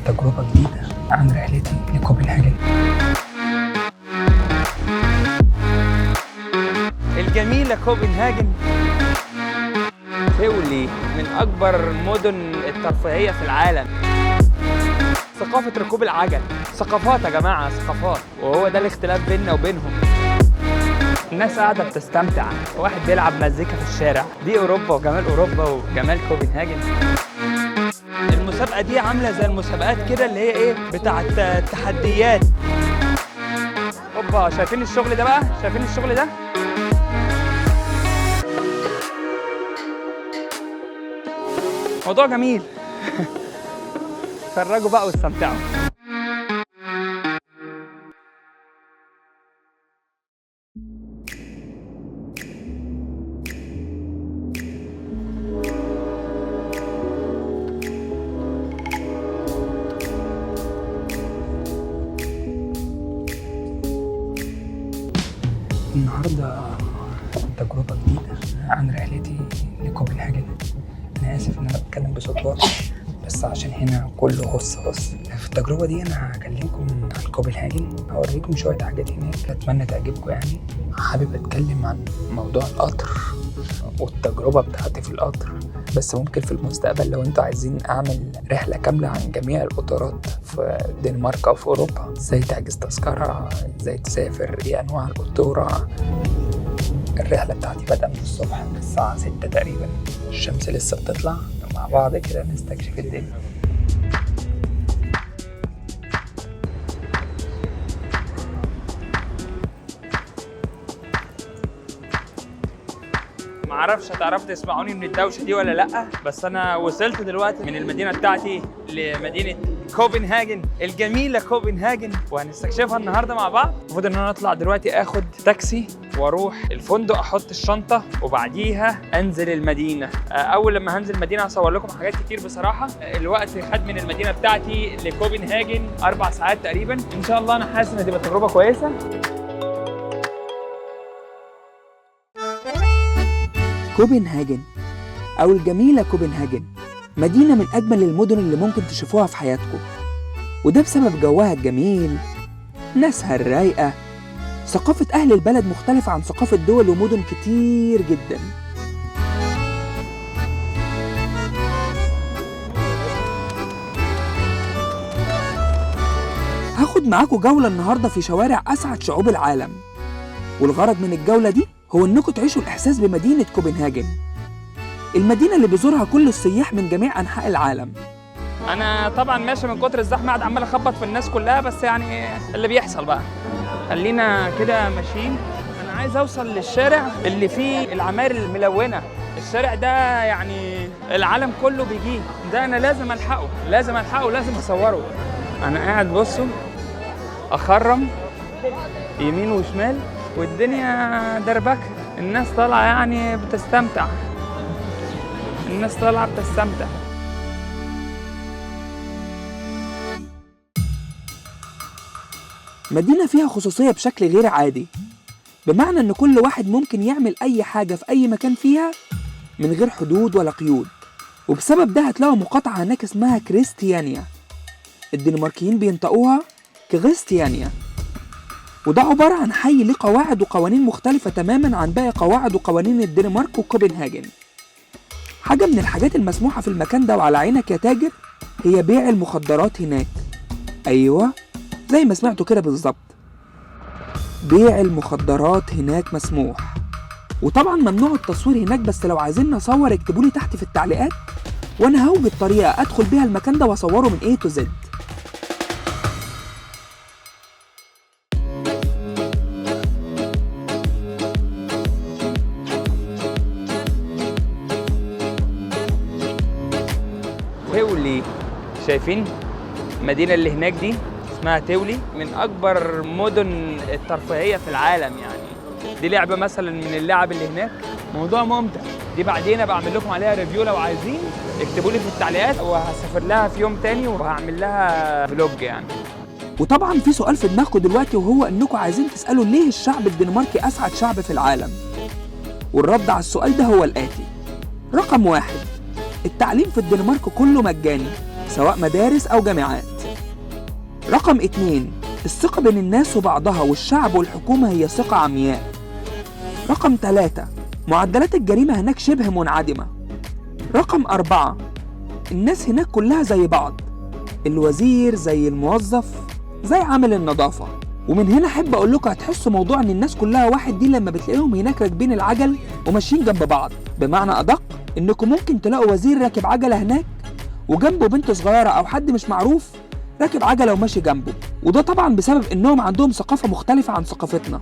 تجربة جديدة عن رحلتي لكوبنهاجن الجميلة كوبنهاجن. تيولي من أكبر المدن الترفيهية في العالم. ثقافة ركوب العجل، ثقافات يا جماعة، ثقافات، وهو ده الاختلاف بيننا وبينهم. الناس قاعدة بتستمتع، واحد بيلعب مزيكا في الشارع. دي أوروبا وجمال أوروبا وجمال كوبنهاجن. المسابقة دي عاملة زي المسابقات كده اللي هي إيه؟ بتاعت التحديات. أوبا، شايفين الشغل ده بقى؟ شايفين الشغل ده؟ موضوع جميل. اتفرجوا بقى واستمتعوا. النهاردة تجربة جديدة عن رحلتي لكوبنهاجن. أنا آسف إن أنا بتكلم بصوت واطي، بس عشان هنا كله هص. في التجربة دي أنا هكلمكم عن كوبنهاجن، هوريكم شوية حاجات هناك أتمنى تعجبكم. يعني حابب أتكلم عن موضوع القطر والتجربة بتاعتي في القطر، بس ممكن في المستقبل لو انتوا عايزين اعمل رحلة كاملة عن جميع القطارات في الدنمارك او في اوروبا، ازاي تحجز تذكرة، ازاي تسافر، ايه انواع القطورة. الرحلة بتاعتي بدأ من الصبح من الساعة 6 تقريبا، الشمس لسه بتطلع، مع بعض كده نستكشف الدنيا. معرفش هتعرفوا تسمعوني من الدوشة دي ولا لأ، بس أنا وصلت دلوقتي من المدينة بتاعتي لمدينة كوبنهاجن الجميلة كوبنهاجن، وهنستكشفها النهاردة مع بعض. المفروض إن أنا أطلع دلوقتي آخد تاكسي وأروح الفندق، أحط الشنطة وبعديها أنزل المدينة. أول لما هنزل المدينة هصور لكم حاجات كتير بصراحة. الوقت خد من المدينة بتاعتي لكوبنهاجن 4 ساعات تقريبا. إن شاء الله أنا حاسس إن هتبقى تجربة كويسة. كوبنهاجن أو الجميلة كوبنهاجن مدينة من أجمل المدن اللي ممكن تشوفوها في حياتكم، وده بسبب جوها الجميل، ناسها الرايقة. ثقافة أهل البلد مختلفة عن ثقافة دول ومدن كتير جدا. هاخد معاكم جولة النهاردة في شوارع أسعد شعوب العالم، والغرض من الجولة دي هو إنكم تعيشوا الإحساس بمدينة كوبنهاجن، المدينة اللي بيزورها كل السياح من جميع أنحاء العالم. أنا طبعًا ماشي من كتر الزحمة قاعد عمال أخبط في الناس كلها، بس يعني اللي بيحصل بقى. خلينا كده ماشيين. أنا عايز أوصل للشارع اللي فيه العماير الملونة. الشارع ده يعني العالم كله بيجيه، ده أنا لازم ألحقه، لازم أصوره. أنا قاعد بصوا أخرم يمين وشمال والدنيا دربكة، الناس طالعة يعني بتستمتع. مدينة فيها خصوصية بشكل غير عادي، بمعنى إن كل واحد ممكن يعمل أي حاجة في أي مكان فيها من غير حدود ولا قيود، وبسبب ده هتلاقوا مقاطعة هناك اسمها كريستيانيا، الدنماركيين بينطقوها كغريستيانيا، وده عبارة عن حي ليه قواعد وقوانين مختلفة تماماً عن باقي قواعد وقوانين الدنمارك وكوبنهاجن. حاجة من الحاجات المسموحة في المكان ده وعلى عينك يا تاجر هي بيع المخدرات هناك. أيوة، زي ما سمعتوا كده بالظبط، بيع المخدرات هناك مسموح. وطبعا ممنوع التصوير هناك، بس لو عايزين نصور اكتبولي تحت في التعليقات وانا هوجد طريقة ادخل بيها المكان ده واصوره من A to Z. تيولي، شايفين المدينة اللي هناك دي اسمها تيولي، من أكبر مدن الترفيهية في العالم. يعني دي لعبة مثلا من اللعب اللي هناك، موضوع ممتع. دي بعدين بعمل لكم عليها ريفيو، لو عايزين اكتبوا لي في التعليقات، وهسافر لها في يوم تاني وهعمل لها فلوج يعني. وطبعا في سؤال في دماغكم دلوقتي، وهو انكم عايزين تسألوا ليه الشعب الدنماركي اسعد شعب في العالم، والرد على السؤال ده هو الآتي. رقم 1، التعليم في الدنمارك كله مجاني سواء مدارس أو جامعات. رقم 2 الثقة بين الناس وبعضها والشعب والحكومة هي ثقة عمياء. رقم 3 معدلات الجريمة هناك شبه منعدمة. رقم 4 الناس هناك كلها زي بعض، الوزير زي الموظف زي عامل النظافة. ومن هنا أحب أقول لكم هتحسوا موضوع إن الناس كلها واحد دي لما بتلاقيهم هناك راكبين العجل وماشيين جنب بعض. بمعنى أدق إنكم ممكن تلاقوا وزير راكب عجلة هناك وجنبه بنت صغيرة أو حد مش معروف راكب عجلة وماشي جنبه، وده طبعا بسبب إنهم عندهم ثقافة مختلفة عن ثقافتنا.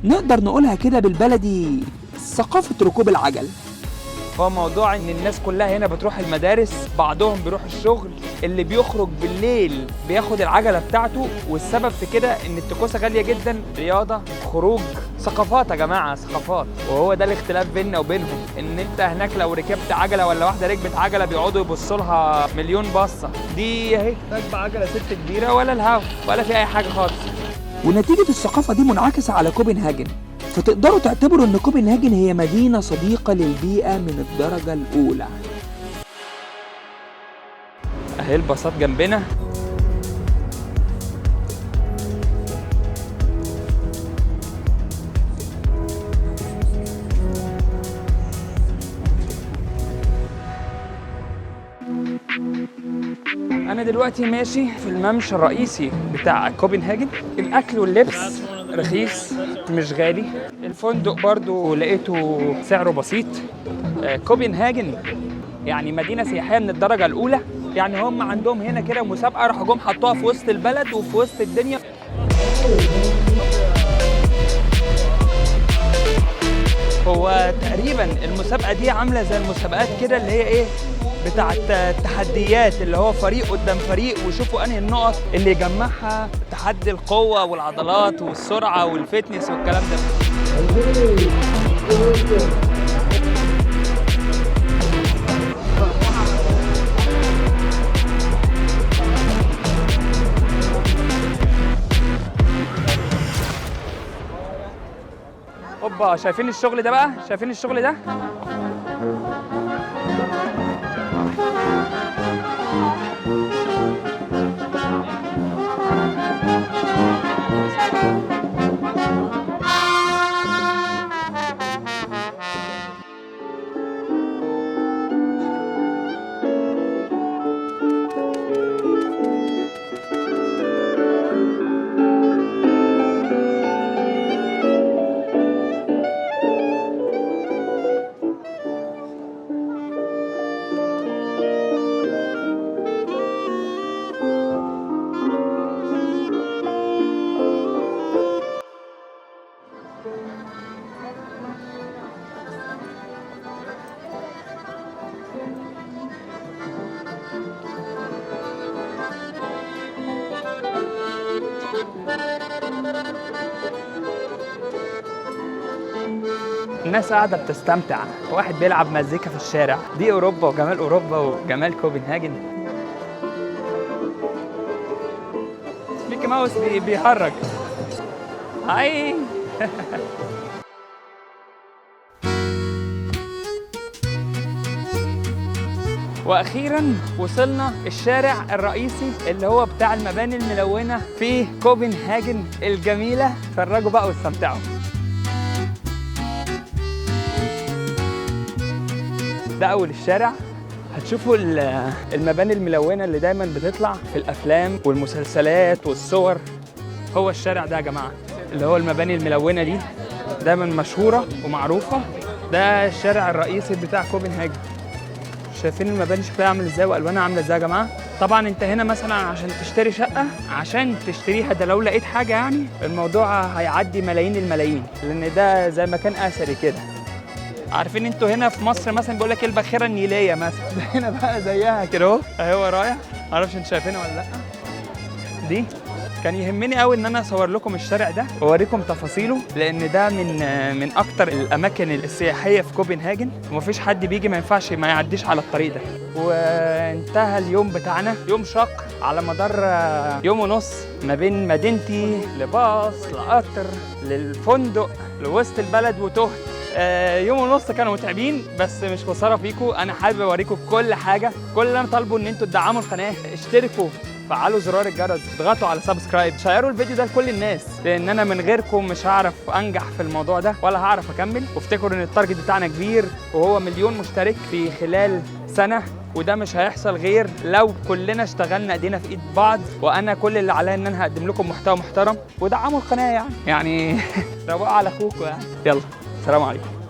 نقدر نقولها كده بالبلدي ثقافة ركوب العجل. هو موضوع ان الناس كلها هنا بتروح المدارس، بعضهم بيروح الشغل، اللي بيخرج بالليل بياخد العجله بتاعته، والسبب في كده ان التكوسه غاليه جدا. رياضه، خروج، ثقافات يا جماعه، ثقافات. وهو ده الاختلاف بيننا وبينهم، ان انت هناك لو ركبت عجله ولا واحده ركبت عجله بيقعدوا يبصوا لها مليون بصه. دي اهي راكبه عجله ست كبيره ولا الهوا ولا في اي حاجه خالص. ونتيجة الثقافة دي منعكسة على كوبنهاجن، فتقدروا تعتبروا إن كوبنهاجن هي مدينة صديقة للبيئة من الدرجة الأولى. اهي الباصات جنبنا. أنا دلوقتي ماشي في الممشى الرئيسي بتاع كوبنهاجن. الأكل واللبس رخيص مش غالي، الفندق برضو لقيته سعره بسيط. كوبنهاجن يعني مدينة سياحية من الدرجة الأولى. يعني هم عندهم هنا كده مسابقة راحوا جم حطوها في وسط البلد وفي وسط الدنيا. هو تقريبا المسابقة دي عاملة زي المسابقات كده اللي هي إيه بتاعت التحديات، اللي هو فريق قدام فريق وشوفوا انهي النقط اللي يجمعها، تحدي القوة والعضلات والسرعة والفتنس والكلام ده. اوبا، شايفين الشغل ده بقى؟ شايفين الشغل ده؟ الناس قاعدة بتستمتع، واحد بيلعب مزيكا في الشارع. دي أوروبا وجمال أوروبا وجمال كوبنهاجن. ميكي ماوس بيهرج. هاي. واخيرا وصلنا الشارع الرئيسي اللي هو بتاع المباني الملونة في كوبنهاجن الجميلة. اتفرجوا بقى واستمتعوا. ده أول الشارع. هتشوفوا المباني الملونة اللي دايما بتطلع في الأفلام والمسلسلات والصور. هو الشارع ده يا جماعة اللي هو المباني الملونة دي دايما مشهورة ومعروفة. ده الشارع الرئيسي بتاع كوبنهاجن. شايفين المباني شكلها عامل ازاي والوانها عامله ازاي يا جماعه؟ طبعا انت هنا مثلا عشان تشتري شقه، عشان تشتريها ده لو لقيت حاجه يعني الموضوع هيعدي ملايين الملايين، لان ده زي مكان اثري كده. عارفين انتوا هنا في مصر مثلا بيقول لك الباخره النيليه مثلا، هنا بقى زيها كده اهو. اهي ورايا، معرفش انتوا شايفينها ولا لا. دي كان يهمني قوي ان انا اصور لكم الشارع ده واوريكم تفاصيله، لان ده من اكتر الاماكن السياحيه في كوبنهاجن، ومفيش حد بيجي ما ينفعش ما يعديش على الطريق ده. وانتهى اليوم بتاعنا، يوم شاق على مدار يوم ونص ما بين مدينتي لباص لقطر للفندق لوسط البلد، وتهت يوم ونص كانوا متعبين بس مش خساره فيكم. انا حابب اوريكم كل حاجه. كل اللي انا طالبه ان انتوا تدعموا القناه، اشتركوا، فعلوا زرار الجرس، اضغطوا على سبسكرايب، شيروا الفيديو ده لكل الناس، لان انا من غيركم مش هعرف انجح في الموضوع ده ولا هعرف اكمل. وافتكروا ان التارجت بتاعنا كبير وهو 1,000,000 مشترك في خلال سنه، وده مش هيحصل غير لو كلنا اشتغلنا ايدينا في ايد بعض. وانا كل اللي عليا ان انا هقدم لكم محتوى محترم ودعموا القناه يعني روقوا على اخوكم يعني. يلا، سلام عليكم.